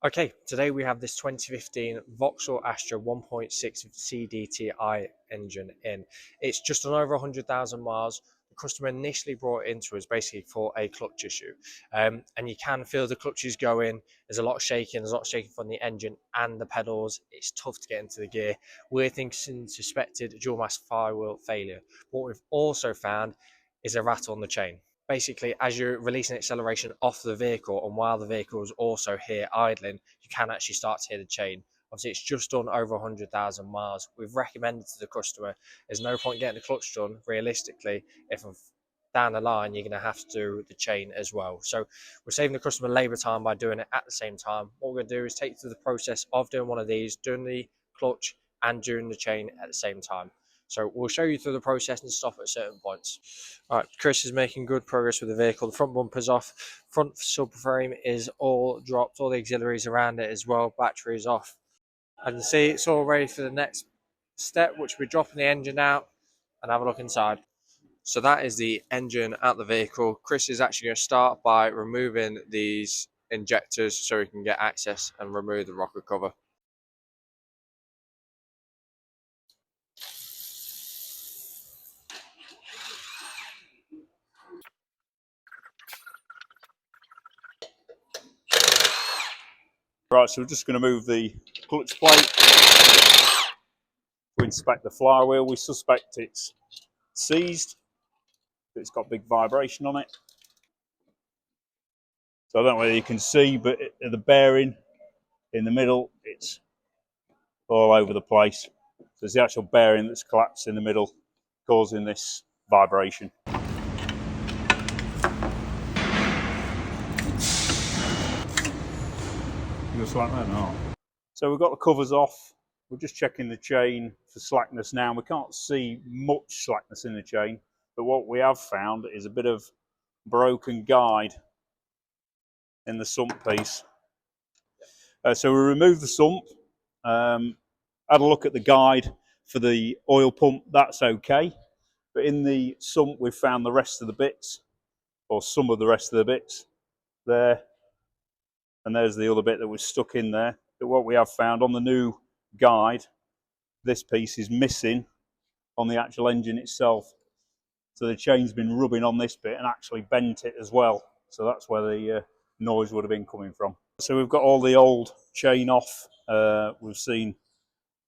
Okay, today we have this 2015 Vauxhall Astra 1.6 CDTI engine in. It's just on over 100,000 miles. The customer initially brought it into us basically for a clutch issue. And you can feel the clutches going. There's a lot of shaking. There's a lot of shaking from the engine and the pedals. It's tough to get into the gear. We're thinking suspected dual mass flywheel failure. What we've also found is a rattle on the chain. Basically, as you're releasing acceleration off the vehicle and while the vehicle is also here idling, you can actually start to hear the chain. Obviously, it's just done over 100,000 miles. We've recommended to the customer, there's no point getting the clutch done realistically if down the line you're going to have to do the chain as well. So we're saving the customer labour time by doing it at the same time. What we're going to do is take you through the process of doing one of these, doing the clutch and doing the chain at the same time. So we'll show you through the process and stop at certain points. All right, Chris is making good progress with the vehicle. The front bumper's off, front subframe is all dropped, all the auxiliaries around it as well, battery is off. As you can see, it's all ready for the next step, which we're dropping the engine out and have a look inside. So that is the engine out the vehicle. Chris is actually going to start by removing these injectors so he can get access and remove the rocker cover. Right, so we're just going to move the clutch plate to inspect the flywheel. We suspect it's seized, it's got big vibration on it. So I don't know whether you can see, but the bearing in the middle, it's all over the place. So there's the actual bearing that's collapsed in the middle, causing this vibration. Just like that now. So we've got the covers off. We're just checking the chain for slackness now. We can't see much slackness in the chain, but what we have found is a bit of broken guide in the sump piece. So we removed the sump, had a look at the guide for the oil pump, that's okay. But in the sump we've found the rest of the bits, or some of the rest of the bits there. And there's the other bit that was stuck in there. But what we have found on the new guide, this piece is missing on the actual engine itself. So the chain's been rubbing on this bit and actually bent it as well. So that's where the noise would have been coming from. So we've got all the old chain off. We've seen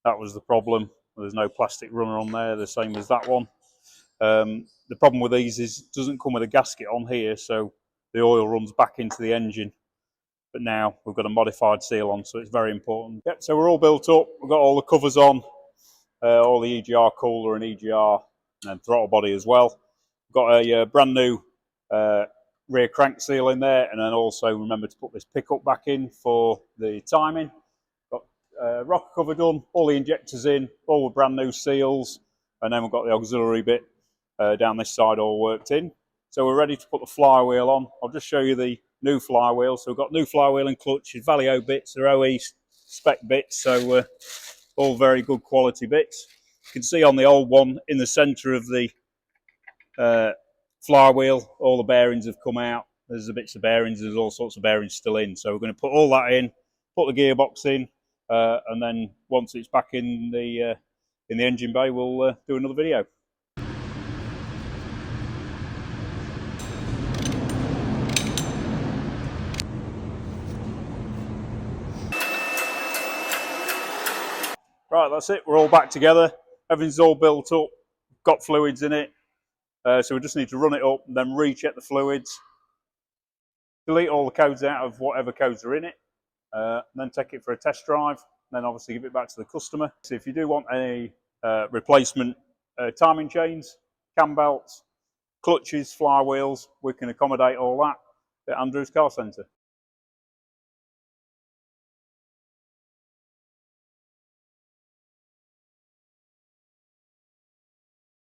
that was the problem. There's no plastic runner on there, the same as that one. The problem with these is it doesn't come with a gasket on here, so the oil runs back into the engine. But now we've got a modified seal on, so it's very important. Yep, so we're all built up. We've got all the covers on, all the EGR cooler and EGR and throttle body as well. We've got a brand new rear crank seal in there, and then also remember to put this pickup back in for the timing. Got rocker cover done, all the injectors in, all the brand new seals, and then we've got the auxiliary bit down this side all worked in. So we're ready to put the flywheel on. I'll just show you the new flywheel. So we've got new flywheel and clutch, Valio bits, they're OE spec bits, so all very good quality bits. You can see on the old one in the centre of the flywheel, all the bearings have come out. There's the bits of bearings, there's all sorts of bearings still in. So we're going to put all that in, put the gearbox in, and then once it's back in the engine bay, we'll do another video. Right, that's it. We're all back together. Everything's all built up. Got fluids in it. So we just need to run it up and then recheck the fluids. Delete all the codes out of whatever codes are in it. And then take it for a test drive. And then obviously give it back to the customer. So if you do want any replacement timing chains, cam belts, clutches, flywheels, we can accommodate all that at Andrews Car Centre.